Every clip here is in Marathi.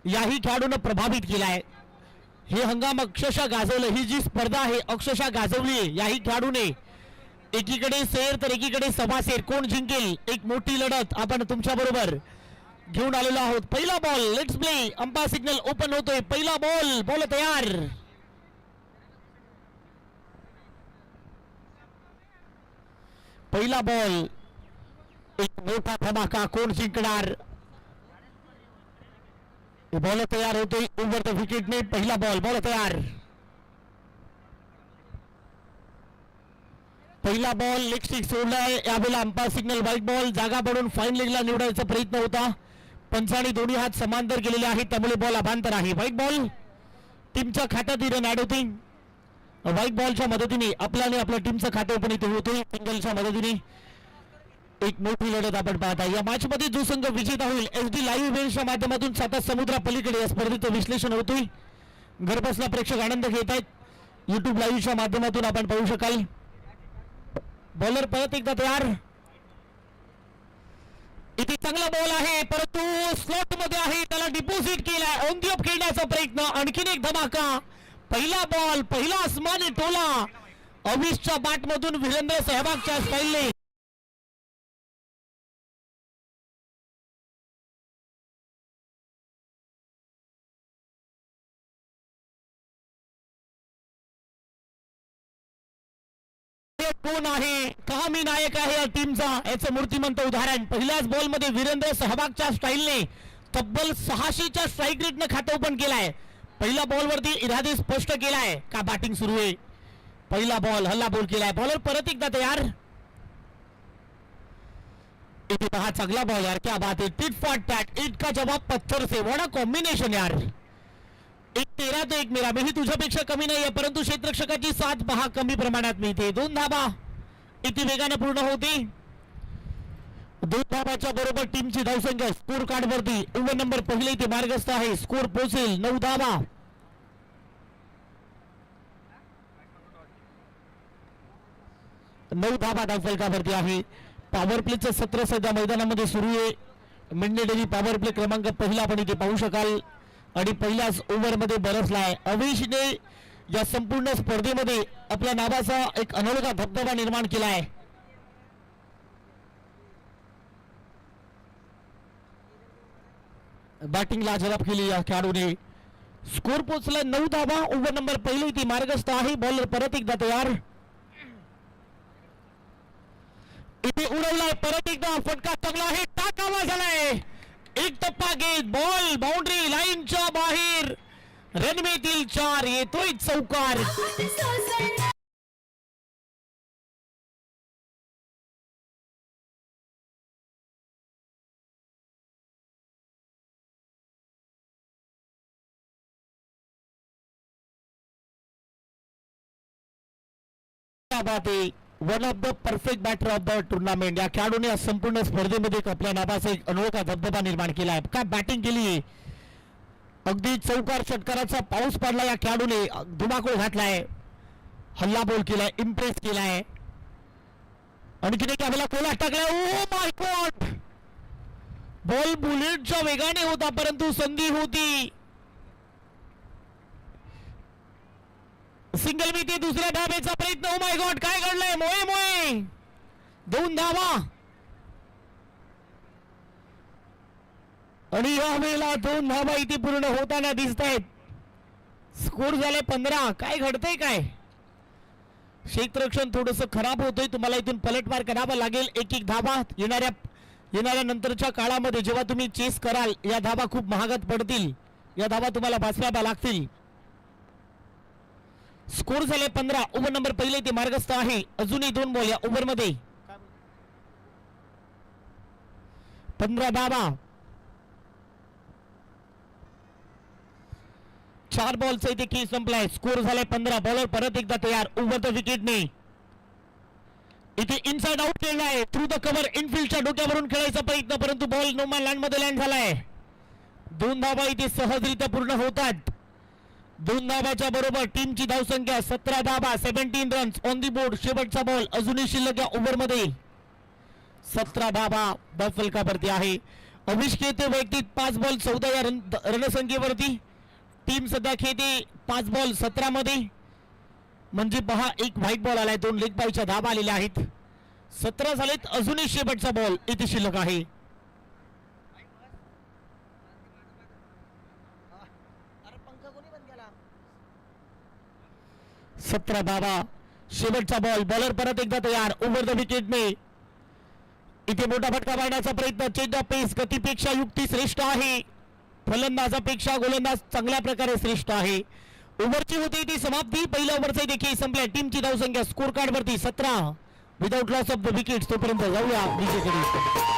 याही खेळाडूंना प्रभावित केलाय. हे हंगाम अक्षरशः गाजवलं. ही जी स्पर्धा आहे अक्षरशः गाजवली याही खेळाडूने. एकीकडे शेर तर एकीकडे सभासेर. कोण जिंकेल एक मोठी लढत आपण तुमच्या बरोबर घेऊन आलेलो आहोत. पहिला ball let's play. Umpire signal open होतोय. पहिला बॉल. बॉल तयार. पहिला बॉल. एक मोठा धमाका. कोण जिंकणार. बॉल तयार होतोय ओव्हर द विकेटने. पहिला बॉल. बॉल तयार. पहिला बॉल लेग स्टिक सोडलाय. यावेळेला अंपायर सिग्नल व्हाईट बॉल. जागा पडून फाईन लेगला निवडायचा प्रयत्न होता. पंचांनी दोन्ही हात समांतर केलेले आहेत त्यामुळे बॉल अभांतर आहे. White ball. टीमच्या खात्यात रन ऍड होती. व्हाईट बॉलच्या मदतीने आपल्याने आपल्या टीमचं खाते ओपन इथे होते. सिंगलच्या मदतीने एक मोठी लढत आपण पाहता. या मॅच मध्ये जो संघ विजेता होईल एसडी लाईव्ह इव्हेंटच्या माध्यमातून साता समुद्रा पलीकडे या स्पर्धेचं विश्लेषण होतोय. घरबसला प्रेक्षक आनंद घेत आहेत. युट्यूब लाईव्हच्या माध्यमातून आपण पाहू शकाल. बॉलर परत एकदा तयार. इथे चांगला बॉल आहे परंतु स्लॉट मध्ये आहे. त्याला डिपॉझिट केलाय. ऑन दी अप खेळण्याचा प्रयत्न. आणखीन एक धमाका. पहिला बॉल. पहिला आसमानी टोला. अविशच्या बॅट मधून वीरेंद्र सहवागच्या स्टाईलने कोण आहे का मी नायक आहे या टीमचा याचं मूर्तिमंत उदाहरण. पहिल्याच बॉल मध्ये वीरेंद्र सहवागच्या स्टाईलने तब्बल 600च्या स्ट्राईक रेटने खातं ओपन केलाय. पहिल्या बॉल वरती इरादे स्पष्ट केलाय का बॅटिंग सुरू आहे. पहिला बॉल हल्ला बॉल केलाय. बॉलर परत एकदा तयार. इथे पहा चांगला बॉल यार. क्या बात है. Tit fought tat. ईट का जवाब पत्थर से. व्हाट अ कॉम्बिनेशन यार. 1-13 तो 1 मेरा. मीही तुझ्यापेक्षा कमी नाहीये परंतु क्षेत्ररक्षकाची साथ पहा कमी प्रमाणात मिळते. 2 धाबा इथे वेगाने पूर्ण होती. 2 धाबाच्या बरोबर टीमची धावसंख्या स्कोर कार्ड वरती ओव्हर नंबर पहिले इथे मार्गस्थ आहे. स्कोर पोहोचेल 9 धाबा. 9 धाबा धावफलकावरती आहे. पॉवर प्लेचं सत्र सध्या मैदानामध्ये सुरू आहे. मिडनेडेली पॉवर प्ले क्रमांक पहिला आपण इथे पाहू शकाल आणि पहिल्याच ओव्हर मध्ये बरसलाय. अविशने या संपूर्ण स्पर्धेमध्ये आपल्या नावाचा एक अनोखा धबधबा निर्माण केलाय. बॅटिंग लाजवाब केली या खेळाडूने. स्कोर पोहोचला 9 धाबा. ओव्हर नंबर पहिली ती मार्गस्थ आहे. बॉलर परत एकदा तयार. इथे उडवलाय परत एकदा. फटका चांगला आहे. टाकावा झालाय. एक टप्पा घेत बॉल बाउंड्री लाईनच्या बाहेर. रणवेतील 4. येतोय चौकार. One of the perfect batter of the tournament. या खेळाडूने संपूर्ण स्पर्धेमध्ये आपल्या नावाचा एक अनोखा धबधबा निर्माण केलाय. काय बॅटिंग केली. अगदी चौकार षटकाराचा पाऊस पडला. या खेळाडूने धुमाकूळ घातलाय. हल्ला बॉल केलाय. इम्प्रेस केलाय. आणखीन एक आपल्याला कोला टाकलाय. ओ माय गॉड. बॉल बुलेटच्या वेगाने होता परंतु संधी होती. सिंगल मिती. दुसऱ्या धाबेचा प्रयत्न. ओ माय गॉड काय घडलंय. मोये मोये. 2 धावा आणि या वेळेला 2 धावा इथे पूर्ण होताना दिसत आहेत. स्कोर झाले 15. काय घडतंय काय. क्षेत्ररक्षण थोडस खराब होतोय. तुम्हाला इथून पलटवार करावा लागेल. एक धाबा येणाऱ्या नंतरच्या काळामध्ये जेव्हा तुम्ही चेस कराल या धाबा खूप महागात पडतील. या धाबा तुम्हाला वाचवाव्या लागतील. स्कोर झाले 15. ओव्हर नंबर पहिले ते मार्गस्थ आहे. अजूनही 2 बॉल या ओव्हर मध्ये. 15 धाबा. 4 बॉलचा इथे खेळ संपलाय. स्कोर झालाय 15. बॉलर परत एकदा तयार. ओव्हर द विकेटने इथे इनसाइड आउट खेळलाय. थ्रू द कव्हर इनफिल्डच्या डोक्यावरून खेळायचा प्रयत्न परंतु बॉल नो मॅन लँड मध्ये लँड झालाय. 2 धाबा इथे सहजरित्या पूर्ण होतात. 2 धाबाच्या बरोबर टीमची धावसंख्या 17 धाबा. 17 रन्स ऑन दी बोर्ड. शेवटचा बॉल अजूनही शिल्लक या ओव्हर मध्ये. 17 धाबा धावफलकावरती आहे. अभिष खेळते वैयक्तिक 5 बॉल 14 या रणसंख्येवरती. टीम सध्या खेळते 5 बॉल 17 मध्ये. म्हणजे पहा एक व्हाईट बॉल आलाय, 2 लेग बायच्या धाबा आलेल्या आहेत. 17 झालेत, अजूनही शेवटचा बॉल इथे शिल्लक आहे. 17 धावा, शेवटचा बॉल. बॉलर परत एकदा तयार, ओव्हर द विकेट ने. इथे मोठा फटका मारण्याचा प्रयत्न. चेंज ऑफ पेस, गतीपेक्षा युक्ती श्रेष्ठ आहे. फलंदाजापेक्षा गोलंदाज चांगल्या प्रकारे श्रेष्ठ आहे. ओव्हरची होती ती समाप्ती. पहिल्या ओव्हरचा देखील संपल्या. टीमची धावसंख्या स्कोर कार्ड वरती 17 without loss of the wicket. तोपर्यंत जाऊया विजेकडे.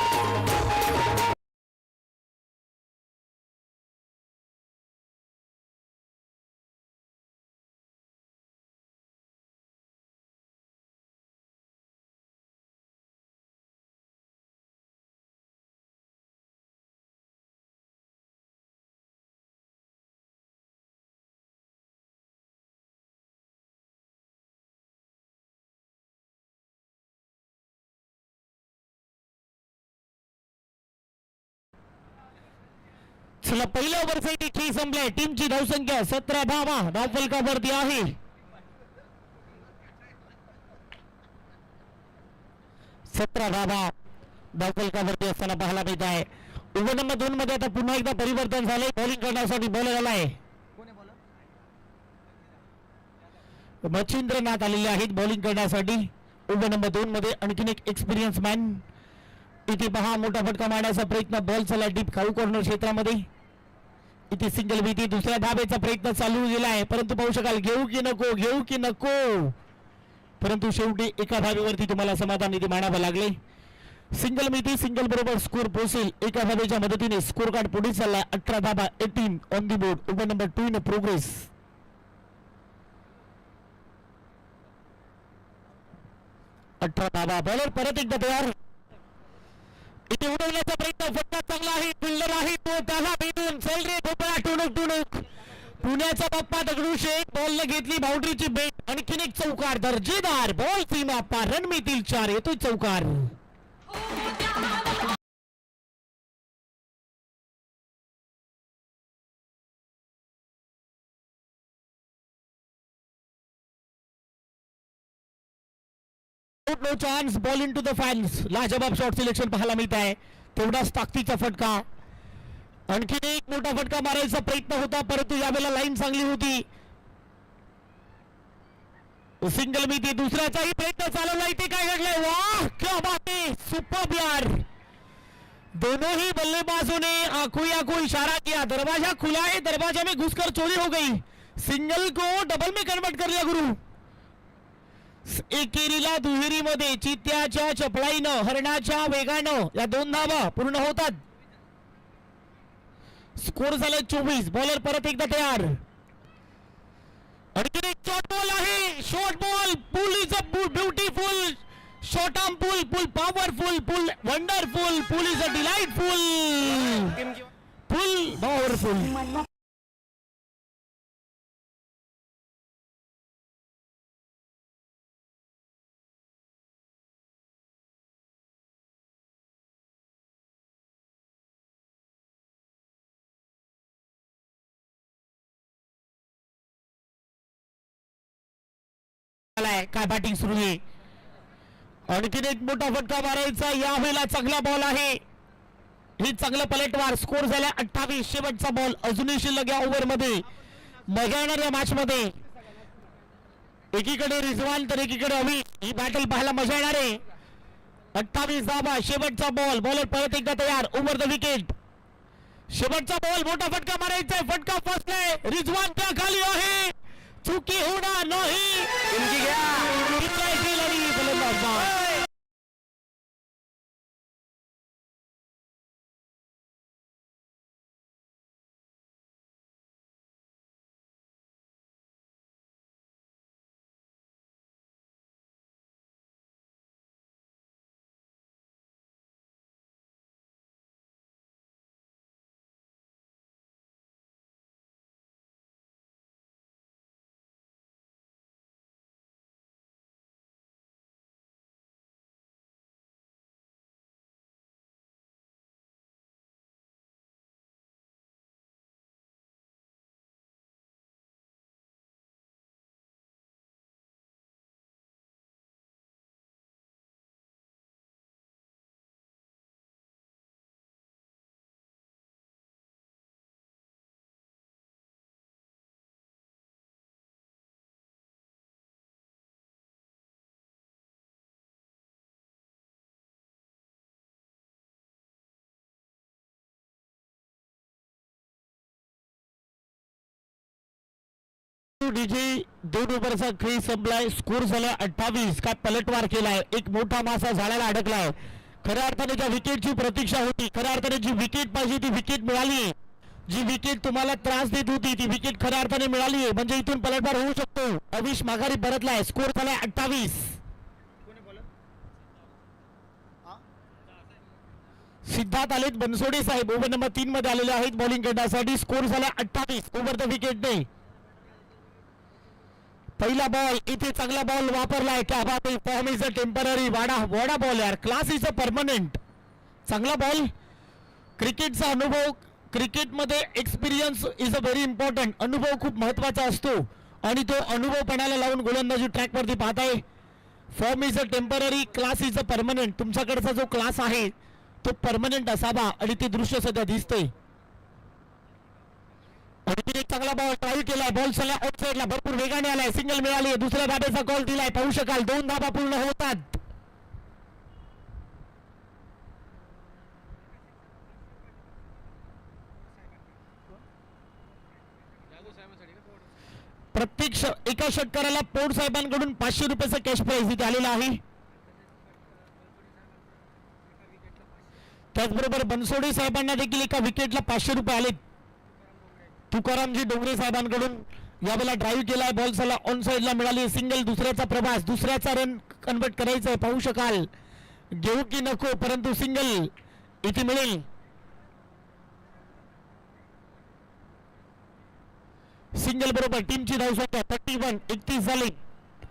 चला पहिल्या ओव्हरचा देखील संपलाय. टीमची धावसंख्या 17 धावा, धावफलकावरती आहे. 17 धावा धावफलकावरती असताना पाहायला मिळत आहे. ओव्हर नंबर 2 मध्ये आता पुन्हा एकदा परिवर्तन झाले. बॉलिंग करण्यासाठी बॉलर आलाय. मच्छिंद्रनाथ आलेले आहेत बॉलिंग करण्यासाठी. ओव्हर नंबर 2 मध्ये आणखीन एक एक्सपिरियन्स मॅन. इथे पहा मोठा फटका मारण्याचा प्रयत्न. बॉल चला डीप खाऊ कॉर्नर क्षेत्रामध्ये. इथे सिंगल भीती. दुसऱ्या धावेचा प्रयत्न चालू गेला आहे, परंतु पाहू शकाल घेऊ की नको, घेऊ की नको. परंतु शेवटी एका धावेवरती तुम्हाला समाधान इथे मानावं लागले. सिंगल मिती, सिंगल बरोबर स्कोर पोहोचेल. एका धावेच्या मदतीने स्कोर कार्ड पुढे चाललाय. 18 धावा, 18 on the board. Over number 2 in progress. 18 धावा. बॉलर परत एकदा तयार. इथे उडवण्याचा प्रयत्न. फटका चांगला आहे. फिल्डर आहे तो, त्याला भेटून चल रे भोपळा टुणूक टुणूक. पुण्याचा बाप्पा दगडूशेठ बॉलने घेतली बाउंड्रीची बेट. आणखीन एक चौकार दर्जेदार. बॉल सीमा पार. रणमितील 4. येतोय चौकार. No chance. Ball into the fans. लाजवाब शॉट सिलेक्शन पाहायला मिळत आहे. तेवढाच ताकदीचा फटका. आणखीन एक मोठा फटका मारायचा प्रयत्न होता, परंतु यावेळेला लाईन चांगली होती. सिंगल मिती. दुसऱ्याचाही प्रयत्न चालवला. इथे काय घडलंय? वाह क्या बात है, सुपर यार. दोनों ही बल्लेबाजों ने आंखों आंखों इशारा किया. दरवाजा खुला है, दरवाजा में घुसकर चोरी हो गई. सिंगल को डबल में कन्वर्ट कर लिया गुरु. एकेरीला दुहेरी मध्ये चित्त्याच्या चपळाईनं, हरणाच्या वेगानं या 2 धावा पूर्ण होतात. स्कोर झाले 24. बॉलर परत एकदा तयार. आणखी एक शॉर्ट बॉल आहे. Short ball. Pull is a beautiful short arm pull. Pull powerful. Pull wonderful. Pull is a delightful. Pull powerful. काय बॅटिंग सुरू आहे. आणखीन एक मोठा फटका मारायचा. यावेळेला चांगला बॉल आहे. ही चांगलं पलटवार. स्कोर झाला 28. शेवटचा बॉल अजूनही शिल्लक या ओव्हर मध्ये. मजा येणार या मॅच मध्ये. एकीकडे रिजवान तर एकीकडे अवी. ही बॅटल पाहायला मजा येणार आहे. 28 धावा, शेवटचा बॉल. बॉलर परत एकदा तयार. Over the wicket. शेवटचा बॉल. मोठा फटका मारायचा. फटका फसलाय. रिजवान त्या खाली आहे. चुकी होणार नाही. परंतु डीजे 2 ओव्हरचा खेळ संपलाय. स्कोर झाला 28. काय पलटवार केलाय, एक मोठा मासा झाडाला अडकलाय. खऱ्या अर्थाने ज्या विकेटची प्रतीक्षा होती, खऱ्या अर्थाने जी विकेट पाहिजे ती विकेट मिळाली. जी विकेट तुम्हाला त्रास देत होती ती विकेट खऱ्या अर्थाने मिळाली आहे. म्हणजे इथून पलटवार होऊ शकतो. अविश माघारी परतलाय. स्कोर झालाय 28. सिद्धार्थ आलेत बनसोडे साहेब ओव्हर नंबर 3 मध्ये आलेले आहेत बॉलिंग करण्यासाठी. स्कोर झाला 28 ओव्हर द विकेटने. पहिला बॉल इथे चांगला बॉल वापरलाय. क्या बात आहे. Form is a temporary. वाडा बॉल यार. Class is a permanent. चांगला बॉल. क्रिकेटचा अनुभव, क्रिकेटमध्ये experience is a very important. अनुभव खूप महत्वाचा असतो आणि तो अनुभव पणाला लावून गोलंदाजी ट्रॅकवरती पाहताय. Form is a temporary, class is a permanent. तुमच्याकडचा जो क्लास आहे तो परमनंट असावा आणि ते दृश्य सध्या दिसतंय. आणि एक चांगला बॉल ट्राय केलाय. बॉल सला आउट साइडला भरपूर वेगाने आलाय. सिंगल मिळाली. दुसऱ्या धाब्याचा कॉल दिलाय. पाहू शकाल 2 धाबा पूर्ण होतात. प्रत्येक एका षटकाराला पौड साहेबांकडून 500 रुपयाचा कॅश प्राइज इथे आलेला आहे. त्याचबरोबर बनसोडे साहेबांना देखील एका विकेटला 500 रुपये आले. तुकारामजी डोंगरे साहेबांकडून यावेळेला ड्राईव्ह केलाय. बॉल सला ऑन साइडला मिळाली. सिंगल. दुसऱ्याचा प्रवास, दुसऱ्याचा रन कन्वर्ट करायचा आहे. पाहू शकाल घेऊ की नको, परंतु सिंगल इथे मिळेल. सिंगल बरोबर टीमची धावसंख्या 31. 31 झाली.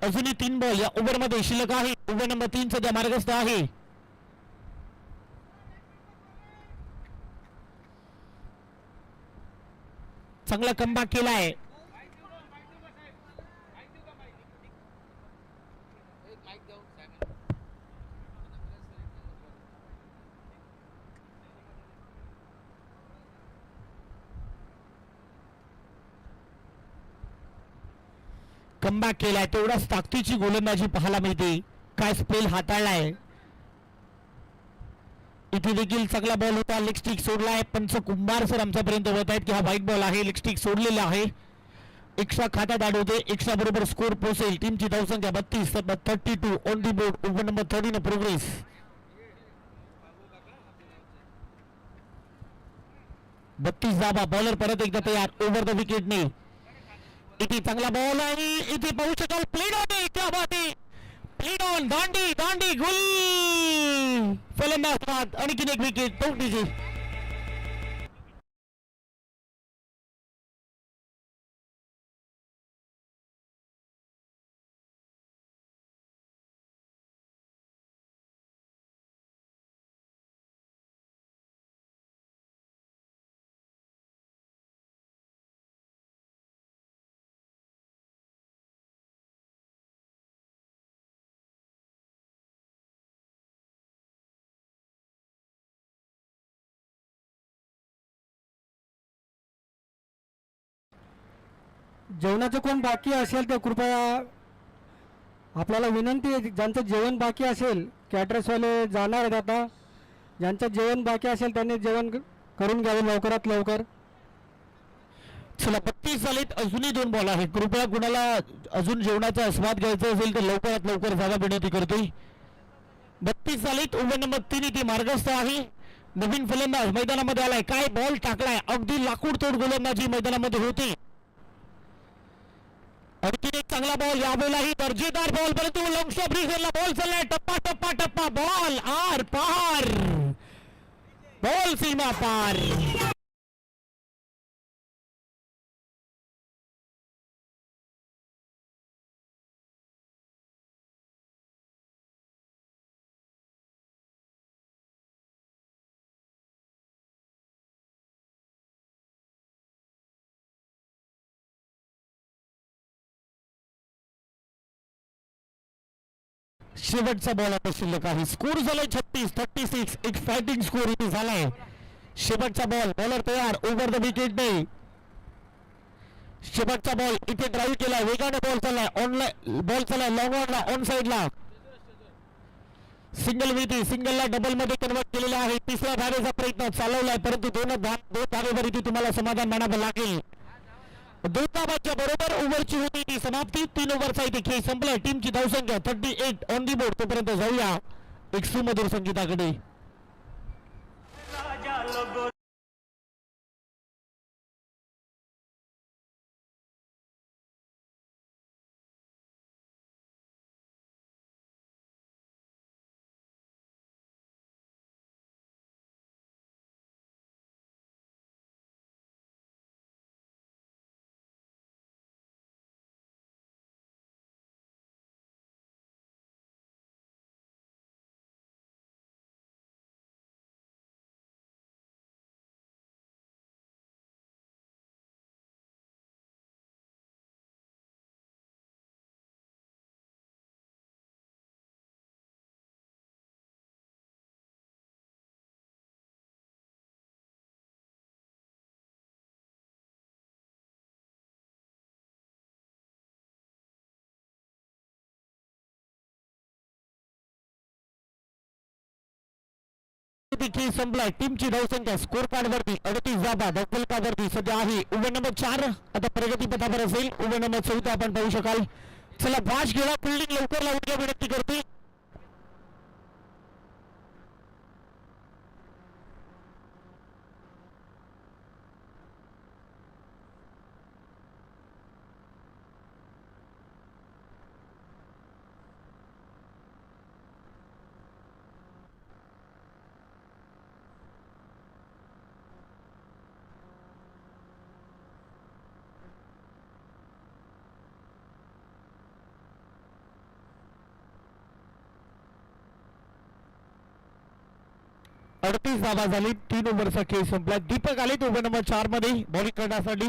अजूनही 3 बॉल या ओव्हर मध्ये शिल्लक आहे. ओव्हर नंबर 3 सध्या मार्गस्थ आहे. चांगला कमबॅक केलाय. कमबॅक केलाय. तेवढाच ताकदीची गोलंदाजी पाहायला मिळते. काय स्पेल हाताळलाय. इथे देखील चांगला बॉल होता. लेग स्टिक सोडलाय. पंच कुंभार सर आमच्यापर्यंत होत आहेत की हा व्हाईट बॉल आहे. लेग स्टिक सोडलेला आहे. एक्स्ट्रा खात्यात आढळते. एक्स्ट्रा बरोबर स्कोर पोहोचेल. टीमची धावसंख्या 32. 32 on the board. Over number 13 progress. 32 धावा. बॉलर परत एकदा तयार. ओव्हर द विकेटने. इथे चांगला बॉल आणि इथे पाहू शकाल प्लेड ऑन. क्या बात आहे. Played on. दांडी गुल. फलंदाज आणखीन एक विकेट. तोडीची जेवणाचं कोण बाकी असेल तर कृपया आपल्याला विनंती आहे, ज्यांचं जेवण बाकी असेल कॅटरर्सवाले जाणार आहेत आता. ज्यांचं जेवण बाकी असेल त्यांनी जेवण करून घ्यावं लवकरात लवकर. चला 32 झालेत. अजूनही 2 बॉल आहेत. कृपया कुणाला अजून जेवणाचा आस्वाद घ्यायचा असेल तर लवकरात लवकर जागा विनंती करतोय. 32 झालेत. ओव्हर नंबर 3 इथे मार्गस्थ आहे. नवीन फलंदाज मैदानामध्ये आलाय. काय बॉल टाकलाय. अगदी लाकूड तोड गोलंदाजी मैदानामध्ये होती. आणखी एक चांगला बॉल. यावेळेलाही दर्जेदार बॉल, परंतु लॉंग स्टॉप रिझनला बॉल चाललाय. टप्पा बॉल आर पार. बॉल सीमा पार. शेवटचा बॉल आता शिल्लक आहे. स्कोर झालाय 36. एक फायटिंग स्कोर इथे झालाय. शेवटचा बॉल. बॉलर तयार. ओव्हर द विकेट नाही. शेवटचा बॉल इथे ड्राईव्ह केलाय. वेगाने बॉल चाललाय. ऑनलाईन बॉल चाललाय. लॉंग ऑनला ऑन साइडला. सिंगल विधी. सिंगलला डबल मध्ये कन्वर्ट केलेला आहे. तिसऱ्या धावेचा प्रयत्न चालवलाय, परंतु दोन धावेवर इथे तुम्हाला समाधान मानावं लागेल. 2 धावांच्या बरोबर ओव्हरची होती ती समाप्ती. 3 ओव्हरचा इथे खेळ संपला. टीमची धावसंख्या 38 ऑन दी बोर्ड. तोपर्यंत जाऊया एक सुमधुर संगीताकडे. खेळ संपलाय. टीमची धावसंख्या स्कोर कार्ड वरती 38 धावा. धावफलकावरती सध्या आहे ओव्हर नंबर 4. आता प्रगती पथावर असेल ओव्हर नंबर 14 आपण पाहू शकाल. चला वाश घेऊया. फिल्डिंग लवकर लावून घ्या विनंती करते. अडतीस धावा झाली. 3 ओव्हरचा खेळ संपला. दीपक आले ओव्हर नंबर 4 मध्ये बॉलिंग करण्यासाठी.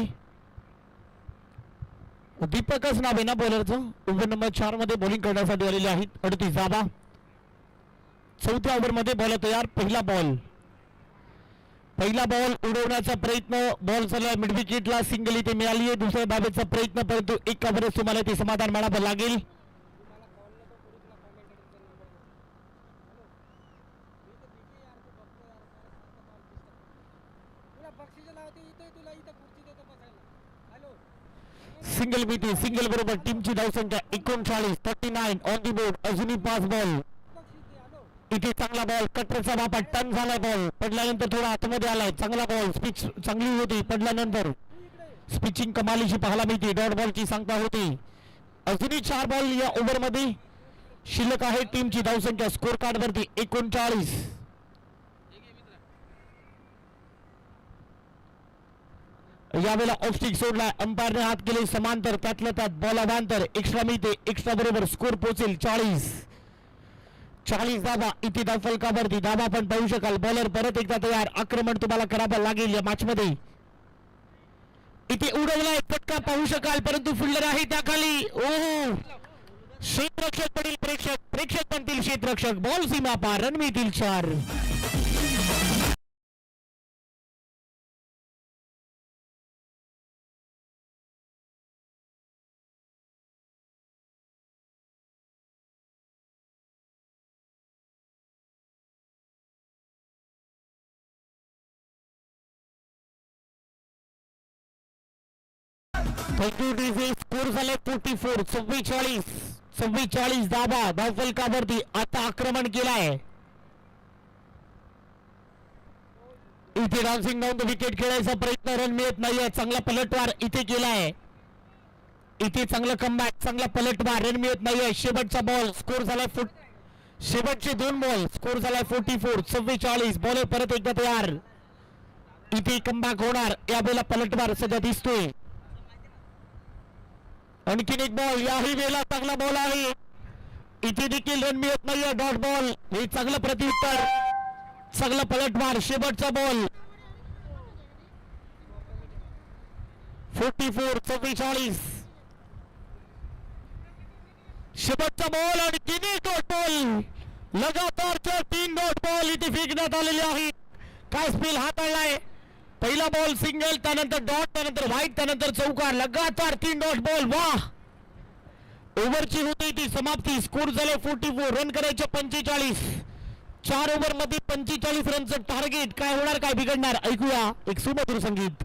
दीपकच नाव आहे ना बॉलरचं. ओव्हर नंबर 4 मध्ये बॉलिंग करण्यासाठी आलेले आहेत. 38 धावा. 4थ्या ओव्हर मध्ये बॉल तयार. पहिला बॉल उडवण्याचा प्रयत्न. बॉल चालला मिड विकेटला. सिंगल इथे मिळाली आहे. दुसऱ्या धावेचा प्रयत्न, परंतु एक ओव्हरच तुम्हाला ते समाधान मानावं लागेल. सिंगल मिळते. सिंगल बरोबर टीमची धावसंख्या 39 39 ऑन दी बोर्ड. अजूनही 5 बॉल. इथे चांगला बॉल. कटरचा बापा टर्न झाला. बॉल पडल्यानंतर थोडा आतमध्ये आलाय. चांगला बॉल. स्पिच चांगली होती. पडल्यानंतर स्पिचिंग कमालीची पाहायला मिळते. डॉट बॉलची सांगता होती. अजूनही 4 बॉल या ओव्हर मध्ये शिल्लक आहे. टीमची धावसंख्या स्कोर कार्ड वरती 39. यावेळेला ऑफस्टिक सोडला. अंपायरने हात केले समांतर. त्यातल्या त्यात बॉल अवांतर. एक्स्ट्रा मिळते. एक्स्ट्रा बरोबर स्कोर पोहोचेल 40 धावा. इथे धावफलकावरती धावा आपण पाहू शकाल. बॉलर परत एकदा तयार. आक्रमण तुम्हाला करावं लागेल या मॅच मध्ये. इथे उडवला एक फटका पाहू शकाल, परंतु फिल्डर आहे त्याखाली. ओहो, क्षेत्ररक्षक पडील प्रेक्षक बनतील क्षेत्ररक्षक. बॉल सीमा पार. रन मिळतील 4. स्कोर झाले 44. 44 धावा धावफलकावरती. आता आक्रमण केलाय. इथे डान्सिंग डाऊन द विकेट खेळायचा प्रयत्न. रन मिळत नाहीये. चांगला पलटवार इथे केलाय. इथे चांगलं कमबॅक. चांगला पलटवार. रन मिळत नाहीये. शेवटचा बॉल. स्कोर झालाय शेवटचे 2 बॉल. स्कोर झालाय 44. 44. बॉलर परत एकदा तयार. इथे कमबॅक होणार. यावेळेला पलटवार सध्या दिसतोय. आणखीन एक बॉल. याही वेळेला चांगला बॉल आहे. इथे देखील रन मिळत नाहीये. Dot ball. हे चांगलं प्रत्युत्तर. चांगला पलटवार. शेवटचा बॉल. 44. 44. शेवटचा बॉल. आणि 3 डॉट बॉल. लगातारच्या 3 डॉट बॉल इथे फेकण्यात आलेले आहेत. काय स्पेल हाताळलाय. पहिला बॉल सिंगल, त्यानंतर डॉट, त्यानंतर व्हाईट, त्यानंतर चौकार. लगातार 3 डॉट बॉल. वाह, ओव्हरची होती ती समाप्ती. स्कोर झाले 44. रन करायचे 45. 4 ओव्हर मध्ये 45 रनचं टार्गेट. काय होणार, काय बिघडणार, ऐकूया एक सुमधुर संगीत.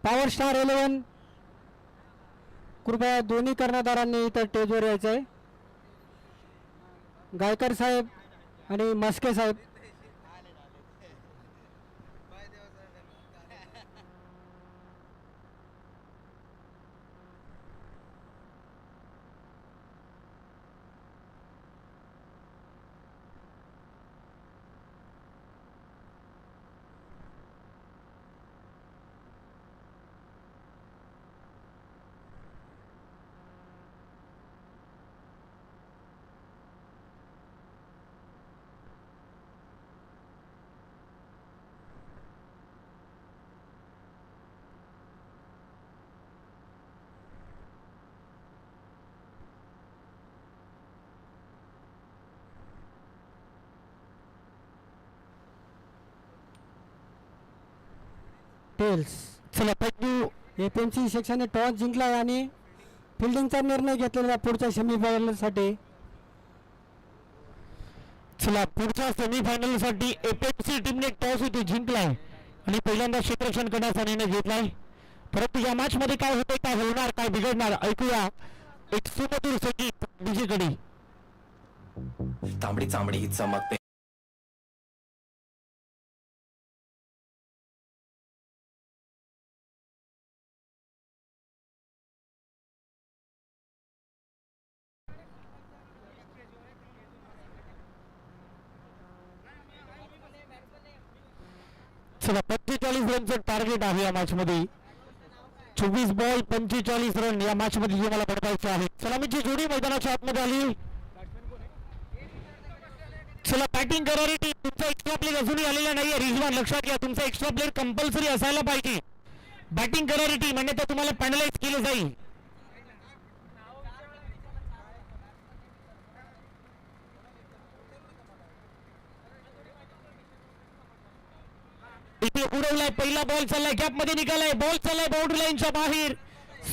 पॉवर स्टार 11 कृपया दोन्ही कर्णधारांनी इथं स्टेजवर यायचं आहे. गायकर साहेब आणि मस्के साहेब. टेल्स. चला पैकी एपीएमसी सेक्शनने टॉस जिंकला आणि फिल्डिंगचा निर्णय घेतलेला पुढच्या सेमीफायनलसाठी. चला पुढच्या सेमीफायनल साठी एपीएमसी टीमने टॉस इथे जिंकलाय आणि पहिल्यांदा क्षेत्ररक्षण करण्याचा निर्णय घेतलाय. परंतु या मॅच मध्ये काय होते, काय होणार, काय बिघडणार, ऐकूया एक सुमधुर संगीत डीजेकडे. तांबडी चांबडी चमकते. चला 45 रनचं टार्गेट आहे या मॅच मध्ये. 24 बॉल 45 रन या मॅच मध्ये तुम्हाला बनवायचे आहे. सलामीची जोडी मैदानाच्या आतमध्ये आली. चला बॅटिंग करणारी टीम. तुमचा एक्स्ट्रा प्लेयर अजूनही आलेला नाहीये. रिजवान लक्षात घ्या, तुमचा एक्स्ट्रा प्लेयर कंपल्सरी असायला पाहिजे. बॅटिंग करणारी टीम अन्यथा तुम्हाला पॅनलाइज केलं जाईल. इथे उडवलाय, पहिला बॉल चाललाय, गॅप मध्ये निघालाय, बॉल चाललाय बाउंड्री लाईनच्या बाहेर.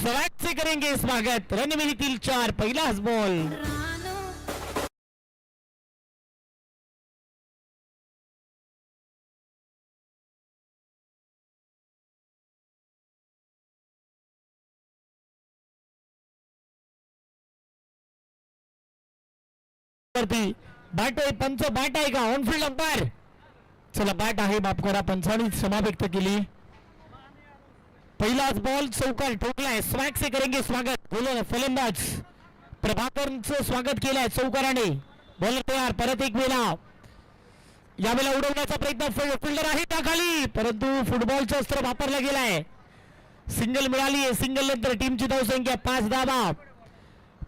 स्वॅग से करेंगे स्वागत. रणविहितील 4, पहिलाच बॉल. बॅट आहे, पंच बॅट आहे का? On-field umpire. चला बॅट आहे, माफ करा, पंचाने क्षमा व्यक्त केली. पहिलाच बॉल चौकार ठोकलाय. स्वॅग से करेंगे स्वागत. बोलो फलंदाज प्रभाकरचं स्वागत केलंय चौकाराने. बॉलर तयार, परत एक वेळा यावेळेला उडवण्याचा प्रयत्न. फिल्डर आहे त्याखाली, परंतु फुटबॉलचं अस्त्र वापरला गेलाय. सिंगल मिळाली आहे. सिंगल नंतर टीमची धावसंख्या 5 धावा.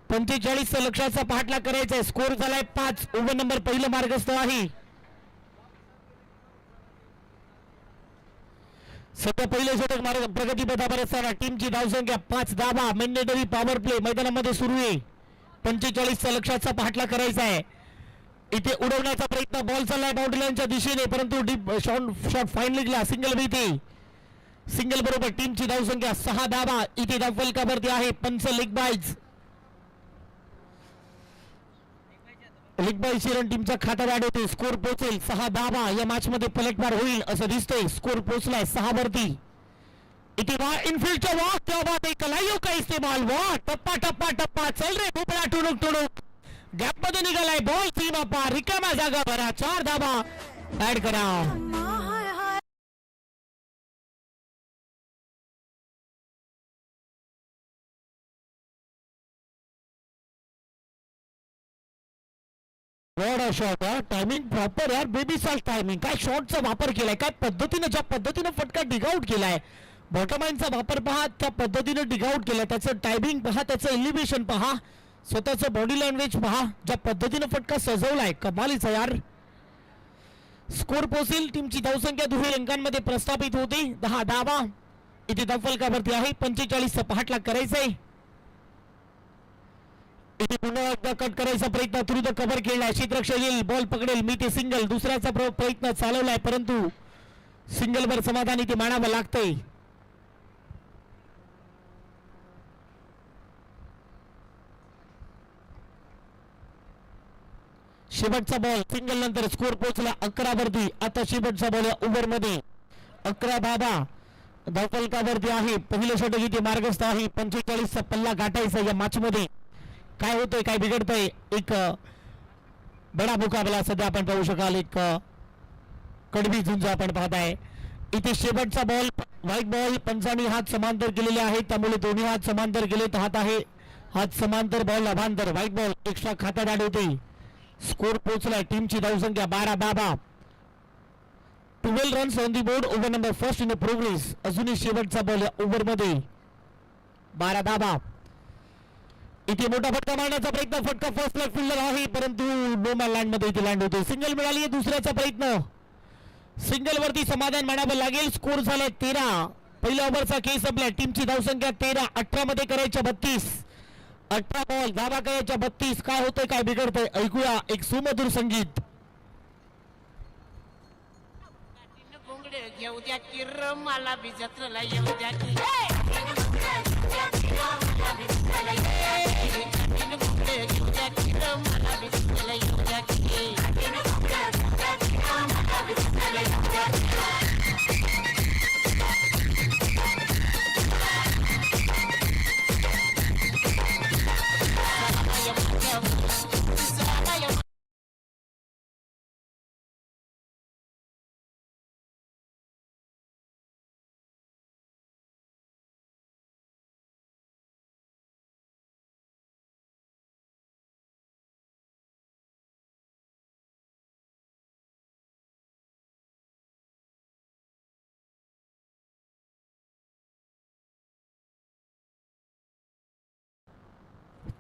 45 लक्षाचा पाठलाग करायचा आहे. स्कोर झालाय 5. ओव्हर नंबर पहिलं मार्गस्थ आहे. सध्या पहिले षटक मार्ग प्रगतीपथावर असताना टीमची धावसंख्या 5 धावा. मॅन्डेटरी पॉवर प्ले मैदानामध्ये सुरू आहे. 45 लक्षाचा पाठलाग करायचा आहे. इथे उडवण्याचा प्रयत्न. बॉल चाललाय बाउंड्री लाईनच्या दिशेने, परंतु डीप शॉट फाईन लिगला. सिंगल मिळते. सिंगल बरोबर टीमची धावसंख्या 6 धावा. इथे धावफलकावरती आहे पंच लेग बाईज. लेग बाईज रन टीमचा खाता वाढवते. स्कोर पोहोचेल 6 धावा. या मॅच मध्ये पलटवार होईल असं दिसतंय. स्कोर पोहोचलाय 6 वरती. इथे वा इनफिल्डच्या वा क्या बात आहे. कलाइयों का इस्तेमाल. वा टप्पा टप्पा टप्पा चल रे भोपळा टुणूक टुणूक. गॅप मध्ये निघालाय बॉल. सीमा पार, रिकाम्या जागा भरा. 4 धावा ऍड करा. शॉट टायमिंग प्रॉपर यार. Baby salt timing. काय शॉटचा वापर केलाय, काय पद्धतीने, ज्या पद्धतीने फटका डिगआउट केलाय. बॉटम लाईनचा वापर पहा, त्या पद्धतीने डिगआउट केलाय. त्याचं टायमिंग पहा, त्याचं एलिव्हेशन पहा, स्वतःचं बॉडी लँग्वेज पहा, ज्या पद्धतीने फटका सजवलाय, कमालीचा यार. स्कोर पोहोचेल. टीमची धावसंख्या दुहेरी अंकांमध्ये प्रस्थापित होते. 10 धावा. इथे धावफलकावरती आहे. 45चा पाठलाग करायचा आहे. इथे पुन्हा एकदा कट करायचा प्रयत्न. थ्रू द कव्हर केलाय. क्षेत्ररक्षक येईल, बॉल पकडेल. मी ते सिंगल. दुसऱ्याचा प्रयत्न चालवलाय, परंतु सिंगल वर समाधानी ते मानावं लागतंय. शेवटचा बॉल. सिंगल नंतर स्कोर पोहोचला 11 वरती. आता शेवटचा बॉल या ओव्हर मध्ये. 11 धावा. धावफलकावरती आहे. पहिलं षटक इथे मार्गस्थ आहे. 45चा पल्ला गाठायचा या मॅच मध्ये. काय होतंय, काय बिघडतंय, एक बडा मुकाबला सध्या आपण पाहू शकाल. एक कडवी झुंज आपण पाहताय. इथे शेवटचा बॉल व्हाईट बॉल. पंचांनी हात समांतर केलेले आहेत, त्यामुळे दोन्ही हात समांतर केलेत. हात समांतर, बॉल अभांतर. व्हाईट बॉल एक्स्ट्रा खात्यात ऍड होते. स्कोर पोहोचलाय. टीमची धावसंख्या 12-12. 12 runs on the board. Over number first in progress. अजूनही शेवटचा बॉल या ओव्हर मध्ये. 12-12. इथे मोठा फटका मारण्याचा प्रयत्न. फटका फर्स्ट लेग फिल्डर आहे, परंतु नो मॅन लँड मध्ये इथे लँड होते. सिंगल मिळाली आहे. दुसऱ्याचा प्रयत्न. सिंगल वरती समाधान मानावं लागेल. स्कोर झालाय 13. पहिल्या ओव्हरचा केस आपल्या. टीमची धावसंख्या 13. 18 मध्ये करायच्या 32. 18 बॉल, धावा करायच्या 32. काय होतंय, काय बिघडतंय, ऐकूया एक सुमधुर संगीत. घेऊ द्या की र मला बी जत्रेला येऊ द्या की घेऊ द्या की र मला बी जत्रेला येऊ द्या की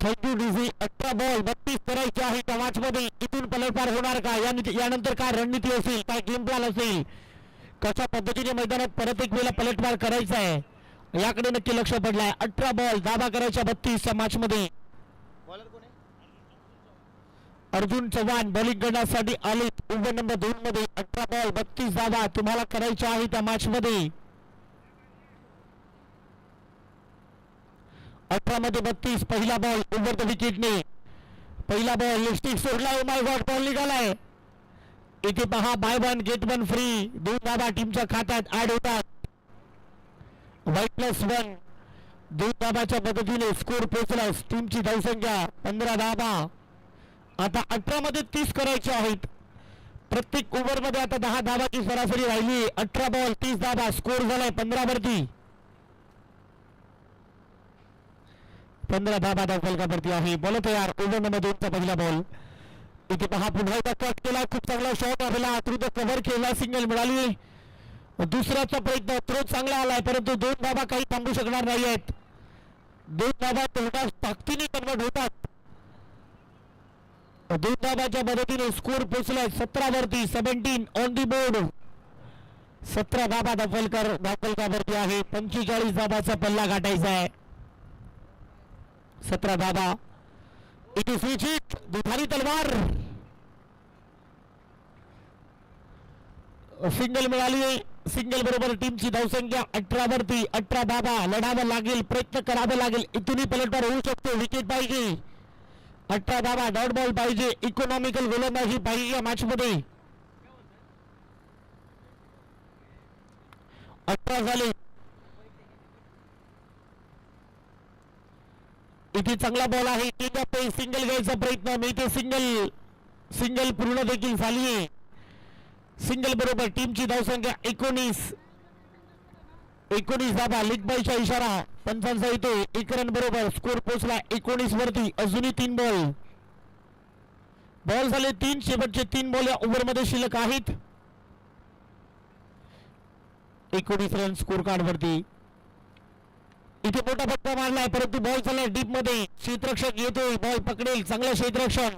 थँक्यू डीसी. 18 बॉल 32 करायचे आहे त्या मॅच मध्ये. इथून पलटवार होणार का, यानंतर काय रणनीती असेल, काय गेम प्लॅन असेल, कशा पद्धतीने मैदानात परत एक वेळेला पलटवार करायचा आहे, याकडे नक्की लक्ष पडलाय. 18 बॉल, धावा करायच्या 32 च्या मॅच मध्ये. अर्जुन चव्हाण बॉलिंग करण्यासाठी आले. ओव्हर नंबर 2 मध्ये. 18 बॉल 32 धावा तुम्हाला करायच्या आहे त्या मॅच मध्ये. 18 मध्ये 32. पहिला बॉल ओव्हर द विकेटने. पहिला बॉल लिस्टिक सोडला. ओ माय गॉड, बॉल निघालाय. इथे पहा, buy one get one free. 2 धावा टीमच्या खात्यात ऍड होतात. व्हाईट +1. 2 धावाच्या पद्धतीने स्कोर पोहोचला. टीमची धावसंख्या 15 धावा. आता 18 मध्ये 30 करायचे आहेत. प्रत्येक ओव्हर मध्ये आता 10 धावाची सरासरी राहिली. 18 बॉल 30 धावा. स्कोर झालाय 15 वरती. 15 धावा धावफलकावरती आहे. बॉल तयार. ओव्हर नंबर 2 चा पहिला बॉल. इथे पहा, पुन्हा एकदा कट केला. खूप चांगला शॉट आलेला. आतून कव्हर केला. सिंगल मिळाली. दुसऱ्याचा प्रयत्न थ्रो चांगला आलाय, परंतु 2 धावा काही थांबू शकणार नाही आहेत. 2 धावा तेवढ्या ताकदीने कन्वर्ट होतात. 2 धावाच्या मदतीने स्कोर पोहोचलाय 17 वरती. 17 ऑन दी बोर्ड. 17 धावा धावफलकावरती आहे. 45 धावाचा पल्ला गाठायचा आहे. 17 धावा. इथे स्विच हिट. दुधारी तलवार. सिंगल मिळाली. सिंगल बरोबर टीमची धावसंख्या 18 वरती. 18 धावा. लढावं लागेल, प्रयत्न करावे लागेल. इथूनही पलटवार होऊ शकतो. विकेट पाहिजे. 18 धावा. डॉट बॉल पाहिजे. इकॉनॉमिकल गोलंदाजी पाहिजे या मॅच मध्ये. 18 झाले. इथे चांगला बॉल आहे. सिंगल घ्यायचा प्रयत्न. मी इथे सिंगल पूर्ण देखील झाली. सिंगल बरोबर टीमची धावसंख्या 19 धावा. लीग बॉलचा इशारा पंचांचा येतो. 1 रन बरोबर स्कोर पोहोचला 19 वरती. अजूनही 3 बॉल झाले 3. शेवटचे 3 बॉल या ओव्हर मध्ये शिल्लक आहेत. 19 रन स्कोर कार्ड वरती. इथे मोठा फटका मारलाय, परंतु बॉल झालाय डीप मध्ये. क्षेत्ररक्षक येतोय, बॉल पकडेल. चांगलं क्षेत्ररक्षण.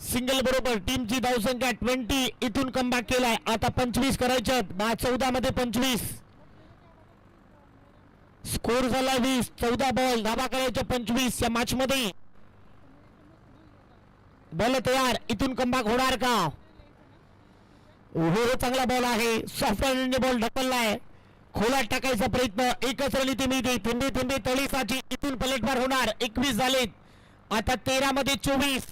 सिंगल बरोबर टीमची धावसंख्या 20. इथून कमबॅक केलाय. आता 25 करायच्या. 14 मध्ये 25. स्कोर झाला 20. 14 बॉल, धावा करायच्या 25 या मॅच मध्ये. बॉल तयार. इथून कमबॅक होणार का? हो, चांगला बॉल आहे. सॉफ्टवेअरने बॉल ढकललाय. खोलात टाकायचा प्रयत्न. एकच रणनीती मिळते. थेंबे थेंबे तळी साची. इथून पलटवार होणार. 21 झालेत. आता 13 मध्ये 24.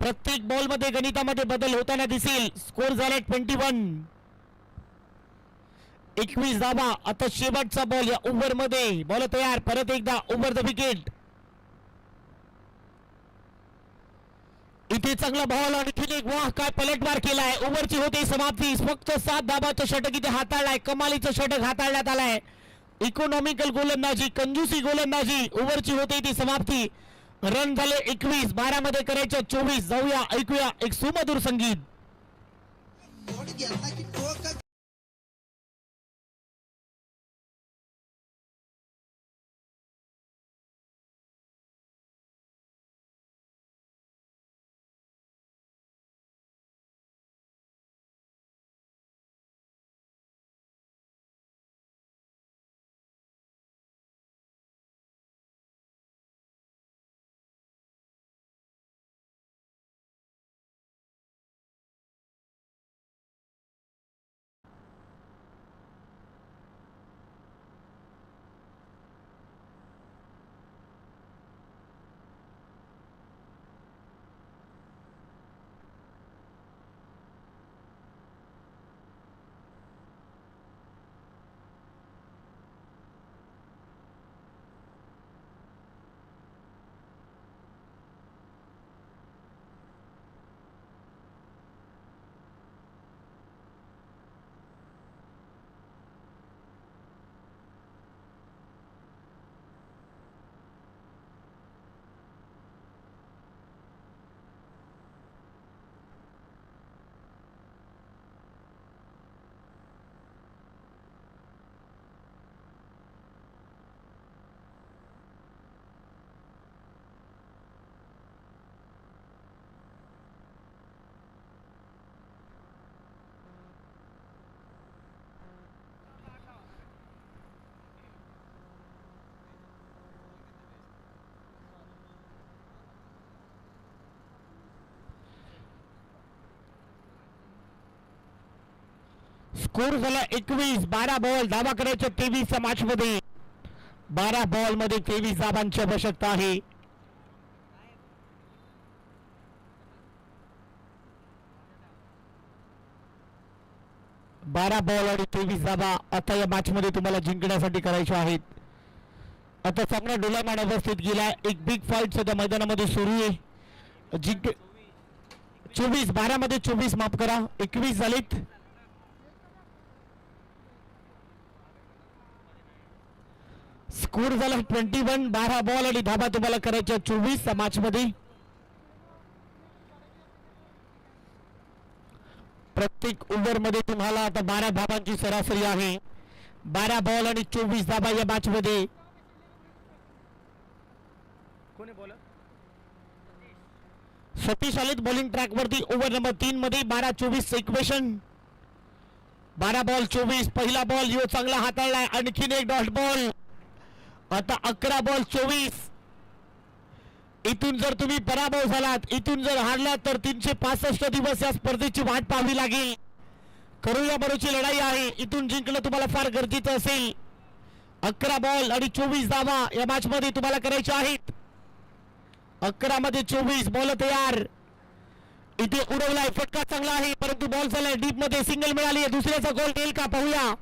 प्रत्येक बॉल मध्ये गणितामध्ये बदल होताना दिसेल. स्कोर झाले 21. 21 धावा. आता शेवटचा बॉल या ओव्हर मध्ये. बॉल तयार. परत एकदा ओव्हर द विकेट. इथे चांगला बॉल आणि एक वाह काय पलटवार केलाय. ओव्हरची होते समाप्ती. फक्त 7 धाबाचं षटक इथे हाताळलाय. कमालीचं षटक हाताळण्यात आलाय. इकॉनॉमिकल गोलंदाजी, कंजूसी गोलंदाजी. ओव्हरची होते इथे समाप्ती. रन झाले 21. 12 मध्ये करायचं 24. जाऊया ऐकूया एक सुमधुर संगीत. स्कोर झाला 21. 12 बॉल. धावा करायच्या 23 मॅच मध्ये. 12 बॉल मध्ये 23 धावांची आवश्यकता आहे. बारा बॉल आणि 23 धावा आता या मॅच मध्ये तुम्हाला जिंकण्यासाठी करायच्या आहेत. आता सामना डोलामान अवस्थेत गेला. एक बिग फाईट सध्या मैदानामध्ये सुरू आहे. 24. 12 मध्ये 24 माफ करा 21 झालेत. स्कोर झाला 21. 12 बॉल आणि धावा तुम्हाला करायच्या 24 मॅच मध्ये. प्रत्येक ओव्हर मध्ये तुम्हाला आता 12 धावांची सरासरी आहे. 12 बॉल आणि 24 धावा या मॅच मध्ये. सतीश आलेत बॉलिंग ट्रॅक वरती. ओव्हर नंबर 3 मध्ये 12-24 इक्वेशन. 12 बॉल 24. पहिला बॉल यो चांगला हाताळलाय. आणखीन एक डॉट बॉल. आता 11 बॉल 24. इथून जर तुम्ही पराभव झालात, इथून जर हारलात तर 365 दिवस या स्पर्धेची वाट पाहावी लागेल. करूया बरोची लढाई आहे. इथून जिंकणं तुम्हाला फार गरजेचं असेल. 11 बॉल आणि 24 धावा या मॅच मध्ये तुम्हाला करायच्या आहेत. 11 मध्ये 24 बॉल तयार. इथे उडवलाय फटका चांगला आहे परंतु बॉल झालाय डीप मध्ये. सिंगल मिळाली आहे. दुसऱ्याचा गोल येईल का पाहूया.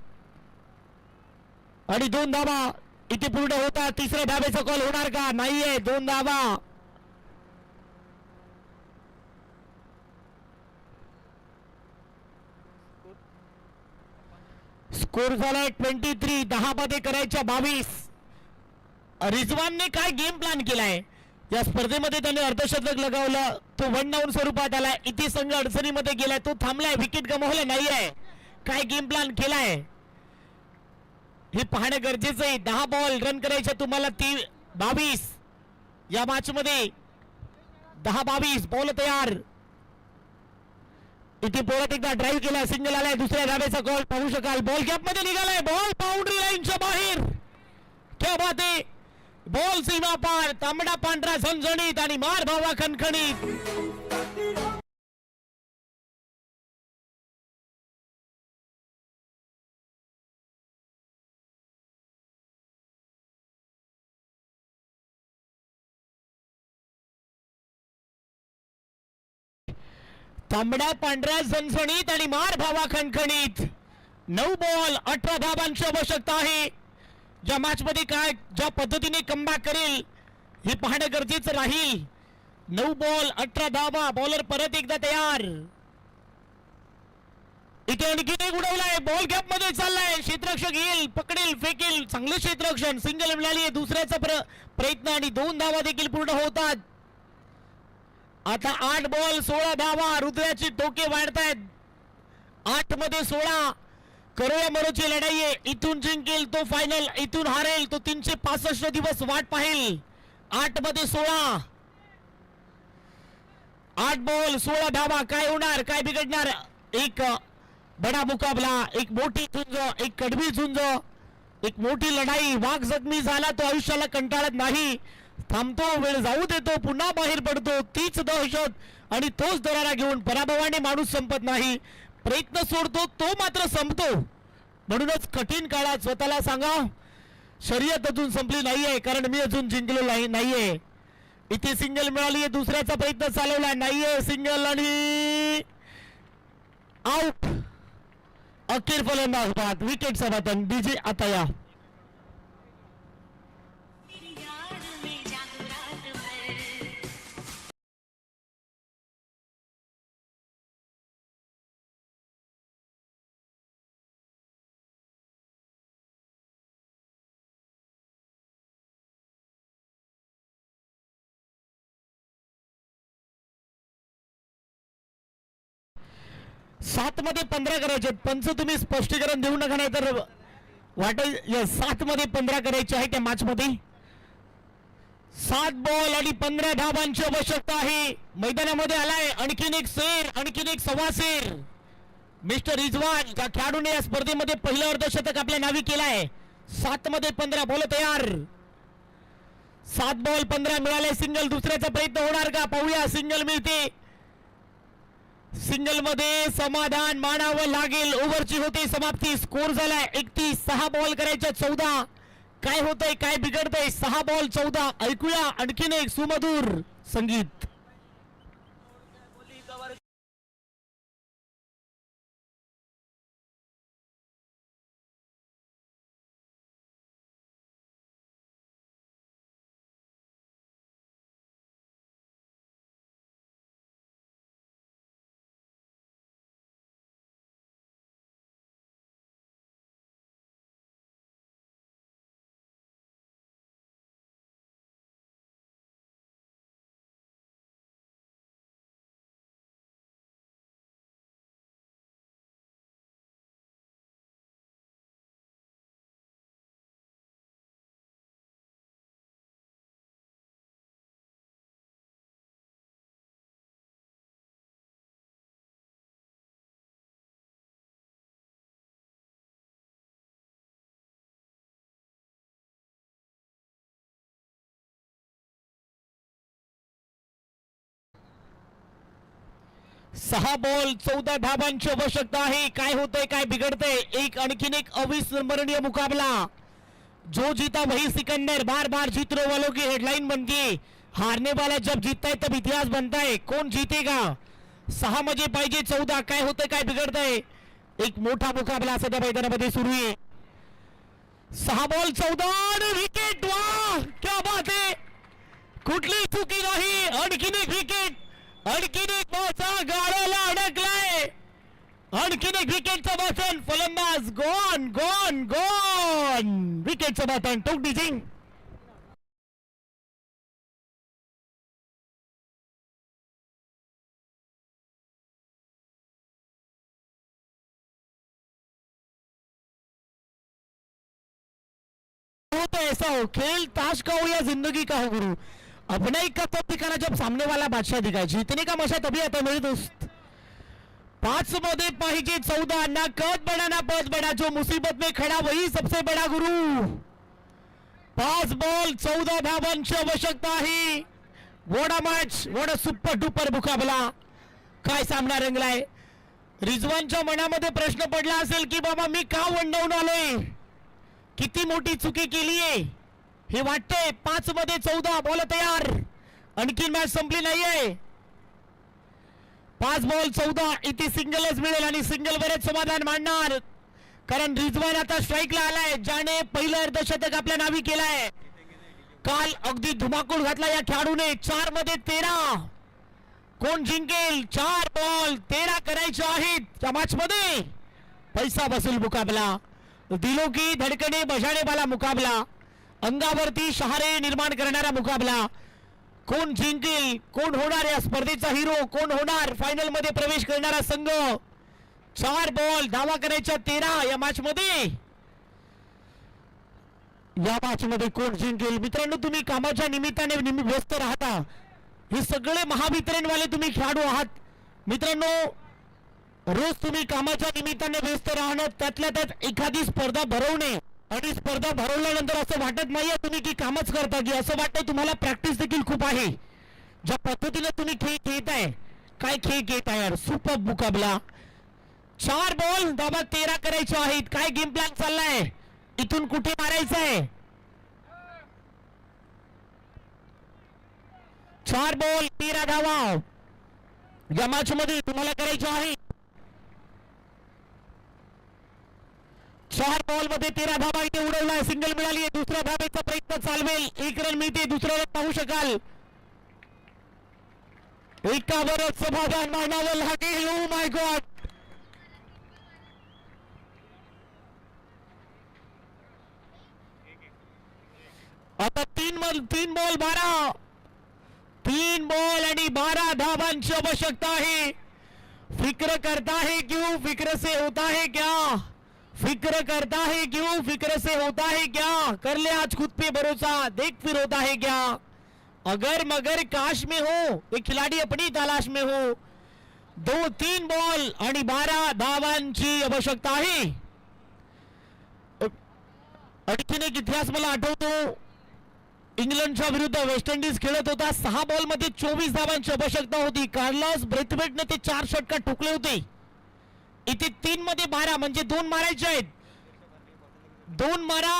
आणि 2 धावा इथे पूर्ण होता. तिसऱ्या धावेचा कॉल होणार का. नाहीये. 2 धावा. स्कोर झालाय 23. 10 मध्ये करायच्या 22. रिजवानने काय गेम प्लॅन केलाय या स्पर्धेमध्ये. त्याने अर्धशतक लगावलं. तो 1 डाऊन स्वरूपात आलाय. इथे संघ अडचणीमध्ये गेलाय. तो थांबलाय. विकेट गमावला नाहीये. काय गेम प्लॅन केलाय हे पाहणं गरजेचं आहे. 10 बॉल रन करायचे तुम्हाला 22 या मॅच मध्ये. 10-22 बॉल तयार. इथे परत एकदा ड्राईव्ह केला. सिंगल आलाय. दुसऱ्या धावेचा गोल पाहू शकाल. बॉल गॅप मध्ये निघालाय. बॉल बाउंड्री लाईनच्या बाहेर. क्या बात आहे. बॉल सीमा पार. तांबडा पांढरा झणझणीत आणि मार धावा खणखणीत. तांबड्या पांढऱ्या झणझणीत आणि मार भावा खणखणीत. 9 बॉल 18 धावांची आवश्यकता आहे. ज्या मॅच मध्ये काय ज्या पद्धतीने कमबॅक करेल हे पाहणं गरजेचं राहील. 9 बॉल 18 धावा. बॉलर परत एकदा तयार. इथे आणखी एक उडवलाय. बॉल गॅप मध्ये चाललाय. क्षेत्ररक्षक येईल, पकडेल, फेकेल. चांगलं क्षेत्ररक्षण. सिंगल मिळाली. दुसऱ्याचा प्रयत्न आणि 2 धावा देखील पूर्ण होतात. आता 8 बॉल 16 धावा. रुद्राची टोके वाढतायत. 8 मध्ये 16. करोया मरोची लढाई आहे. इथून जिंकेल तो फायनल, इथून हारेल तो 365 दिवस वाट पाहिल. 8 मध्ये 16. 8 बॉल 16 धावा. काय होणार, काय बिघडणार. एक बडा मुकाबला, एक मोठी झुंज, एक कडवी झुंज, एक मोठी लढाई. वाघ जखमी झाला तो आयुष्याला कंटाळत नाही. थांबतो, वेळ जाऊ देतो, पुन्हा बाहेर पडतो. तीच दहशत आणि तोच दरारा घेऊन पराभवाने माणूस संपत नाही. प्रयत्न सोडतो तो मात्र संपतो. म्हणूनच कठीण काळात स्वतःला सांगा शर्यत अजून संपली नाहीये, कारण मी अजून जिंकलो नाहीये. इथे सिंगल मिळाली. दुसऱ्याचा प्रयत्न चालवला नाहीये. सिंगल आणि आउट. अखेर फलंदाज बाद. विकेटचा पतन. डीजे आताया. सात मध्ये 15 करायचे. पंच तुम्ही स्पष्टीकरण देऊ नका, नाही तर वाटेल. 7 मध्ये 15 करायचे आहे त्या मॅच मध्ये. 7 बॉल आणि 15 धावांची आवश्यकता आहे. मैदानामध्ये आलाय आणखीन एक शेर, आणखीन एक सव्वा शेर. मिस्टर रिजवान त्या खेळाडूने या स्पर्धेमध्ये पहिलं अर्धशतक आपल्या नावी केलाय. 7 मध्ये 15 बॉल तयार. 7 बॉल 15 मिळाले. सिंगल. दुसऱ्याचा प्रयत्न होणार का पाहूया. सिंगल मिळते. सिंगल मध्ये समाधान मानावं लागेल. ओव्हरची होते समाप्ती. स्कोर झालाय 31. 6 बॉल करायच्या 14. काय होतंय, काय बिघडतंय. 6 बॉल 14. ऐकूया आणखीन एक सुमधुर संगीत. सहा बॉल 14 धावांची आवश्यकता आहे. काय होतंय, काय बिघडतंय. एक आणखीन एक अविस्मरणीय मुकाबला. जो जीता वही सिकंदर. बार बार जीतने वालों की हेडलाइन बनती है. हारने वाला जब जीतता है तब इतिहास बनता है. कोण जीतेगा. 6 मध्ये पाहिजे 14. काय होतंय, काय बिघडतंय. एक मोठा मुकाबला सध्या मैदानामध्ये सुरू आहे. 6 बॉल 14 विकेट. वा क्या बात आहे. कुठली चुकी नाही. आणखीन एक विकेट. आणखीन एक बॉलचा गाड्याला अडकलाय. आणखीन एक विकेटचं बटन. फलंदाज गॉन गॉन गॉन. विकेटचं बटन. टोक डिजिंग. होता ऐसा हो. खेल ताश का हो या जिंदगी का हो गुरु. अपना ही कब दिखाना जब सामने वाला बादशाह दिखाए. जीतने का मजा तभी आता मेरे दोस्त. 5 मध्ये पाहिजे 14. ना कद बड़ा ना पद बड़ा. जो मुसीबत में खड़ा वही सबसे बड़ा गुरु. 5 बॉल 14 धावांची आवश्यकता आहे. Voda match. Voda super duper मुकाबला. काय सामना रंगलाय. रिजवानच्या मनामध्ये प्रश्न पडला असेल की बाबा मी का वंडवून आलोय. किती मोठी चुकी केली आहे हे वाटतंय. 5 मध्ये 14 बॉल तयार. आणखी मॅच संपली नाहीये. 5 बॉल 14. इथे सिंगलच मिळेल आणि सिंगल वरच समाधान मानणार. कारण रिजवान आता स्ट्राईकला आलाय, ज्याने पहिलं अर्धशतक आपल्या नावी केलाय. काल अगदी धुमाकूळ घातला या खेळाडूने. 4 मध्ये 13. कोण जिंकेल? 4 बॉल 13 करायचे आहेत या मॅच मध्ये. पैसा वसूल मुकाबला, दिलो की धडकने बजाने वाला मुकाबला, अंगावरती शहारे निर्माण करणारा मुकाबला. कोण जिंकेल? कोण होणार या स्पर्धेचा हिरो? कोण होणार फायनल मध्ये प्रवेश करणारा संघ? 4 बॉल धावा करायच्या 13 या मॅच मध्ये. या मॅच मध्ये कोण जिंकेल? मित्रांनो, तुम्ही कामाच्या निमित्ताने व्यस्त राहता. हे सगळे महावितरणवाले तुम्ही खेळाडू आहात मित्रांनो. रोज तुम्ही कामाच्या निमित्ताने व्यस्त राहणं, त्यातल्या त्यात एखादी स्पर्धा भरवणे, आणि स्पर्धा भरवल्यानंतर असं वाटत नाहीये तुम्ही की कामच करता, की असं वाटतं तुम्हाला प्रॅक्टिस देखील खूप आहे. ज्या पद्धतीने तुम्ही खेळ खेळताय, काय खेळ खेळताय यार. सुपर मुकाबला. 4 बॉल धावा 13 करायचे आहेत. काय गेम प्लॅन चाललाय? इथून कुठे मारायचं आहे? 4 बॉल 13 धावा या मॅच मध्ये तुम्हाला करायचं आहे. 4 बॉल मध्ये 13 धावा इथे उडवलाय. सिंगल मिळाली. दुसऱ्या धावेचा प्रयत्न चालवेल. 1 रन मिळते. दुसरा रन पाहू शकाल. एकावरच समाधान मानावं लागेल. ओ माय गॉड. आता 3 बॉल 12. 3 बॉल आणि 12 धावांची आवश्यकता आहे. फिक्र करता है क्यों, फिक्र से होता है क्या? फिक्र करता है क्यों, फिक्र से होता है क्या? कर ले आज खुद पे भरोसा, देख फिर होता है क्या? अगर मगर काश में हो, एक खिलाड़ी अपनी तलाश में हो. 2-3 बॉल आणि 12 धावांची आवश्यकता आहे. आणखीन एक इतिहास मला आठवतो. इंग्लंडच्या विरुद्ध वेस्ट इंडिज खेळत होता. 6 बॉल मध्ये 24 धावांची आवश्यकता होती. कार्लोस ब्रेथवेटने ते 4 षटकार ठोकले होते. इथे 3 मध्ये 12 म्हणजे 2 मारायचे आहेत. 2 मारा,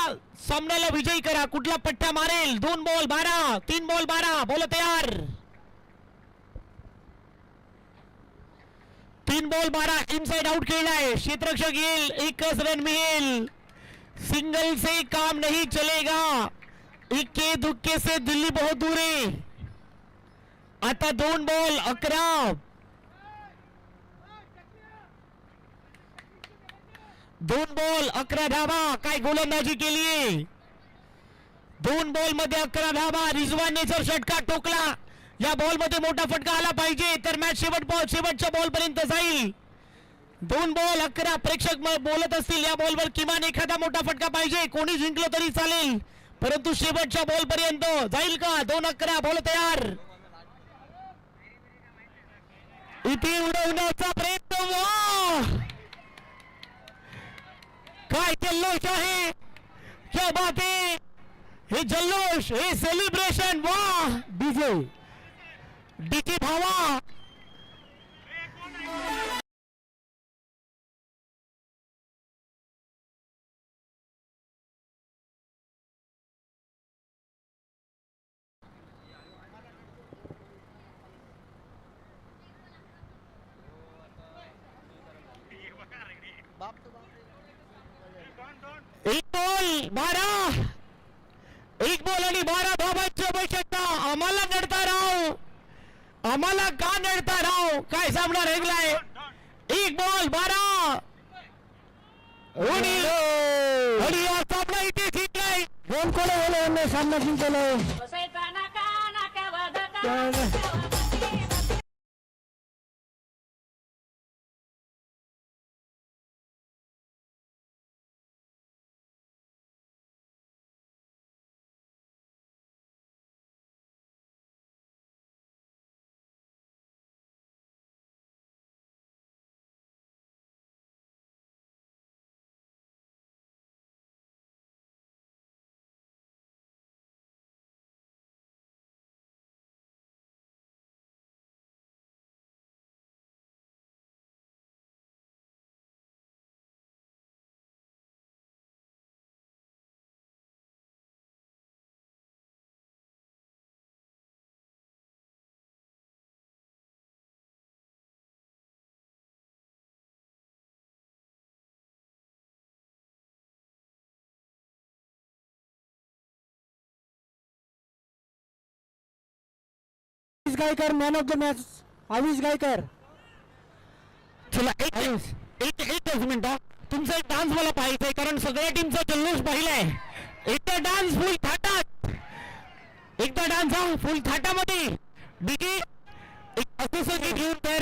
सामन्याला विजयी करा. कुठला पट्टा मारेल? 2 बॉल 12. 3 बॉल 12. बोल तयार. 3 बॉल 12. इनसाइड आउट खेळलाय. क्षेत्ररक्षक येईल. 1च रन मिळेल. सिंगल से काम नहीं चलेगा. इक्के दुक्के से दिल्ली बहुत दूर है. आता 2 बॉल 11. 2 बॉल 11 धावा. काय गोलंदाजी केली. 2 बॉल मध्ये 11 धावा. रिजवानने जर षटकार ठोकला, या बॉल मध्ये मोठा फटका आला पाहिजे तर मॅच शेवटच्या बॉल पर्यंत जाईल. 2 बॉल 11. प्रेक्षक बोलत असतील या बॉलवर किमान एखादा मोठा फटका पाहिजे. कोणी जिंकलं तरी चालेल, परंतु शेवटच्या बॉल पर्यंत जाईल का? 2-11. बॉल तयार. इथे उडवण्याचा प्रयत्न. वाह, काय जल्लोष आहे. क्या बात आहे. हे जल्लोष, हे सेलिब्रेशन. वाह, डीजे भावा. एक बॉल 12. 1 बॉल आणि 12 धावांची आवश्यकता. आम्हाला नडता राव, आम्हाला का नडता राव. काय सामना रंगलाय. 1 बॉल 12. आणि या सामना इथे जिंकलाय. दोन कोण सामना जिंकलाय. बसायचा नाका नाक्यावर Gaikar man of the match Avish Gaikar. चला एकच मिनिट तुमचा एक डान्स मला पाहायचंय कारण सगळ्या टीमचा जल्लोष पाहिलाय. एकदा डान्स फुल थाटात एकदा डान्स हा फुल थाटामध्ये डीजे एक असं घेऊन तयार